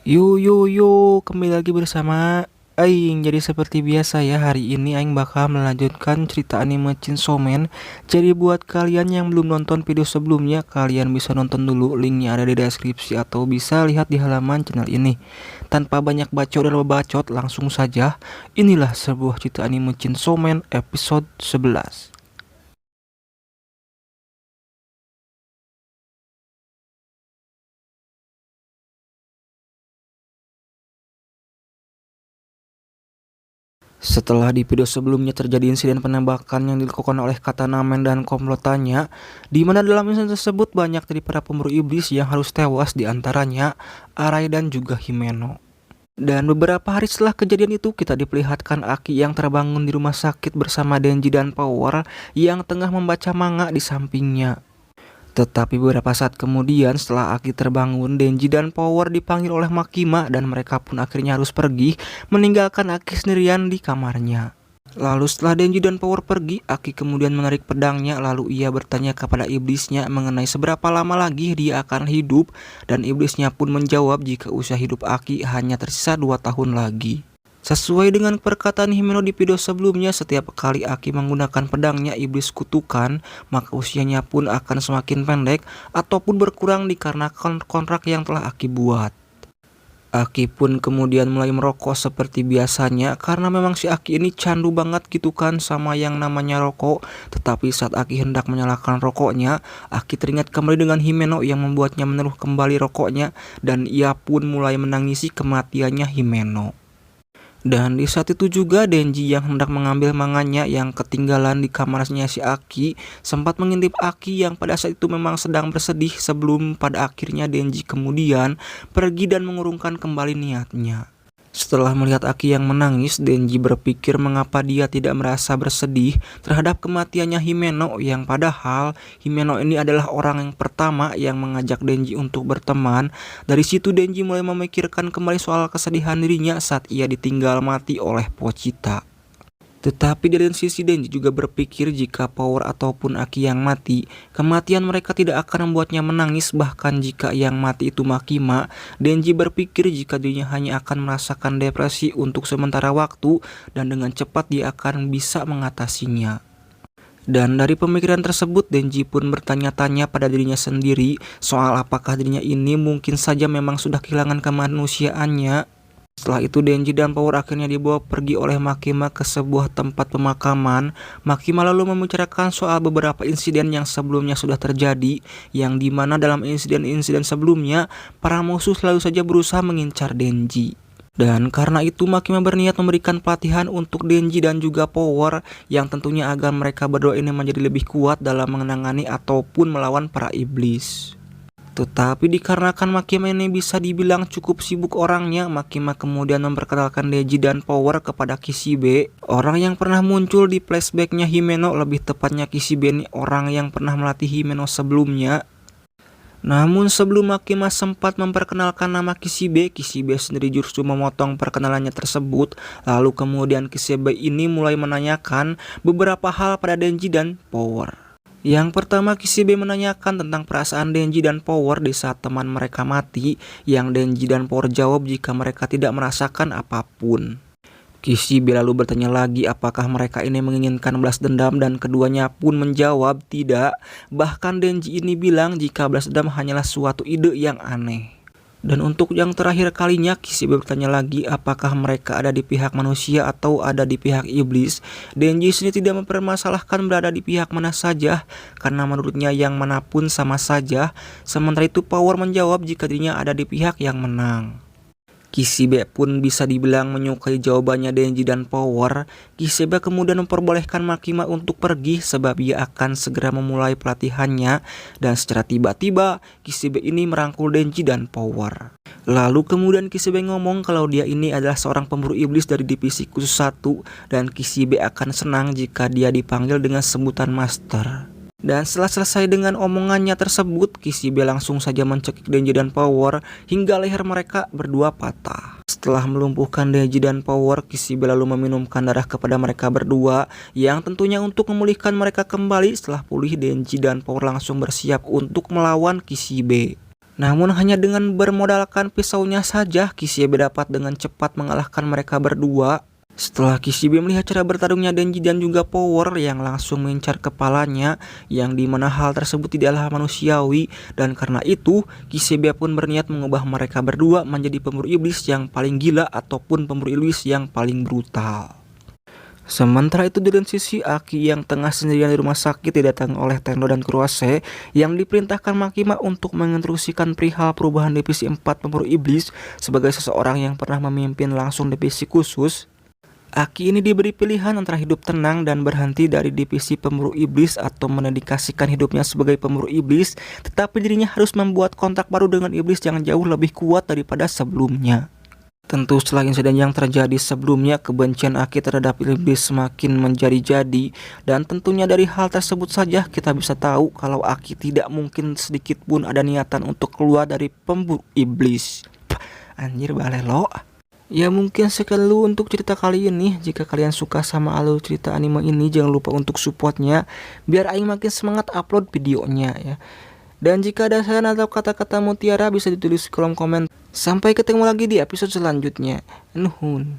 Yo, kembali lagi bersama Aing. Jadi seperti biasa ya, hari ini Aing bakal melanjutkan cerita anime Chainsaw Man. Jadi buat kalian yang belum nonton video sebelumnya, kalian bisa nonton dulu, linknya ada di deskripsi atau bisa lihat di halaman channel ini. Tanpa banyak bacot dan membacot, langsung saja, inilah sebuah cerita anime Chainsaw Man episode 11. Setelah di video sebelumnya terjadi insiden penembakan yang dilakukan oleh Katanamen dan komplotannya, di mana dalam insiden tersebut banyak dari para pemburu iblis yang harus tewas, di antaranya Arai dan juga Himeno. Dan beberapa hari setelah kejadian itu, kita diperlihatkan Aki yang terbangun di rumah sakit bersama Denji dan Power yang tengah membaca manga di sampingnya. Tetapi beberapa saat kemudian, setelah Aki terbangun, Denji dan Power dipanggil oleh Makima dan mereka pun akhirnya harus pergi, meninggalkan Aki sendirian di kamarnya. Lalu setelah Denji dan Power pergi, Aki kemudian menarik pedangnya, lalu ia bertanya kepada iblisnya mengenai seberapa lama lagi dia akan hidup, dan iblisnya pun menjawab jika usia hidup Aki hanya tersisa 2 tahun lagi. Sesuai dengan perkataan Himeno di video sebelumnya, setiap kali Aki menggunakan pedangnya iblis kutukan, maka usianya pun akan semakin pendek ataupun berkurang dikarenakan kontrak yang telah Aki buat. Aki pun kemudian mulai merokok seperti biasanya karena memang si Aki ini candu banget gitu kan sama yang namanya rokok. Tetapi saat Aki hendak menyalakan rokoknya, Aki teringat kembali dengan Himeno yang membuatnya meneruh kembali rokoknya, dan ia pun mulai menangisi kematiannya Himeno. Dan di saat itu juga Denji yang hendak mengambil manganya yang ketinggalan di kamarnya si Aki sempat mengintip Aki yang pada saat itu memang sedang bersedih, sebelum pada akhirnya Denji kemudian pergi dan mengurungkan kembali niatnya. Setelah melihat Aki yang menangis, Denji berpikir mengapa dia tidak merasa bersedih terhadap kematiannya Himeno, yang padahal Himeno ini adalah orang yang pertama yang mengajak Denji untuk berteman. Dari situ Denji mulai memikirkan kembali soal kesedihan dirinya saat ia ditinggal mati oleh Pochita. Tetapi dari sisi Denji juga berpikir jika Power ataupun Aki yang mati, kematian mereka tidak akan membuatnya menangis. Bahkan jika yang mati itu Makima, Denji berpikir jika dirinya hanya akan merasakan depresi untuk sementara waktu dan dengan cepat dia akan bisa mengatasinya. Dan dari pemikiran tersebut, Denji pun bertanya-tanya pada dirinya sendiri soal apakah dirinya ini mungkin saja memang sudah kehilangan kemanusiaannya. Setelah itu Denji dan Power akhirnya dibawa pergi oleh Makima ke sebuah tempat pemakaman. Makima lalu membicarakan soal beberapa insiden yang sebelumnya sudah terjadi, yang dimana dalam insiden-insiden sebelumnya para musuh selalu saja berusaha mengincar Denji. Dan karena itu Makima berniat memberikan pelatihan untuk Denji dan juga Power, yang tentunya agar mereka berdua ini menjadi lebih kuat dalam menangani ataupun melawan para iblis. Tetapi dikarenakan Makima ini bisa dibilang cukup sibuk orangnya, Makima kemudian memperkenalkan Denji dan Power kepada Kishibe, orang yang pernah muncul di flashbacknya Himeno. Lebih tepatnya Kishibe ini orang yang pernah melatih Himeno sebelumnya. Namun sebelum Makima sempat memperkenalkan nama Kishibe, Kishibe sendiri justru memotong perkenalannya tersebut. Lalu kemudian Kishibe ini mulai menanyakan beberapa hal pada Denji dan Power. Yang pertama, Kishibe menanyakan tentang perasaan Denji dan Power di saat teman mereka mati, yang Denji dan Power jawab jika mereka tidak merasakan apapun. Kishibe lalu bertanya lagi apakah mereka ini menginginkan balas dendam, dan keduanya pun menjawab tidak. Bahkan Denji ini bilang jika balas dendam hanyalah suatu ide yang aneh. Dan untuk yang terakhir kalinya, Kishibe bertanya lagi apakah mereka ada di pihak manusia atau ada di pihak iblis. Denji sendiri tidak mempermasalahkan berada di pihak mana saja, karena menurutnya yang manapun sama saja. Sementara itu Power menjawab jika dirinya ada di pihak yang menang. Kishibe pun bisa dibilang menyukai jawabannya Denji dan Power. Kishibe kemudian memperbolehkan Makima untuk pergi sebab ia akan segera memulai pelatihannya, dan secara tiba-tiba Kishibe ini merangkul Denji dan Power. Lalu kemudian Kishibe ngomong kalau dia ini adalah seorang pemburu iblis dari divisi khusus 1, dan Kishibe akan senang jika dia dipanggil dengan sebutan Master. Dan setelah selesai dengan omongannya tersebut, Kishibe langsung saja mencekik Denji dan Power hingga leher mereka berdua patah. Setelah melumpuhkan Denji dan Power, Kishibe lalu meminumkan darah kepada mereka berdua, yang tentunya untuk memulihkan mereka kembali. Setelah pulih, Denji dan Power langsung bersiap untuk melawan Kishibe. Namun hanya dengan bermodalkan pisaunya saja, Kishibe dapat dengan cepat mengalahkan mereka berdua. Setelah Kishibe melihat cara bertarungnya Denji dan juga Power yang langsung mengincar kepalanya, yang dimana hal tersebut tidaklah manusiawi, dan karena itu Kishibe pun berniat mengubah mereka berdua menjadi pemburu iblis yang paling gila ataupun pemburu iblis yang paling brutal. Sementara itu di lain sisi, Aki yang tengah sendirian di rumah sakit didatangi oleh Tendo dan Kuroase yang diperintahkan Makima untuk menginstruksikan perihal perubahan divisi 4 pemburu iblis sebagai seseorang yang pernah memimpin langsung divisi khusus. Aki ini diberi pilihan antara hidup tenang dan berhenti dari divisi pemburu iblis atau mendedikasikan hidupnya sebagai pemburu iblis, tetapi dirinya harus membuat kontrak baru dengan iblis yang jauh lebih kuat daripada sebelumnya. Tentu setelah insiden yang terjadi sebelumnya, kebencian Aki terhadap iblis semakin menjadi-jadi, dan tentunya dari hal tersebut saja kita bisa tahu kalau Aki tidak mungkin sedikit pun ada niatan untuk keluar dari pemburu iblis. Anjir balelo. Ya mungkin sekian dulu untuk cerita kali ini. Jika kalian suka sama alur cerita anime ini, jangan lupa untuk supportnya biar Aing makin semangat upload videonya ya. Dan jika ada saran atau kata-kata mutiara bisa ditulis di kolom komen. Sampai ketemu lagi di episode selanjutnya. Nuhun.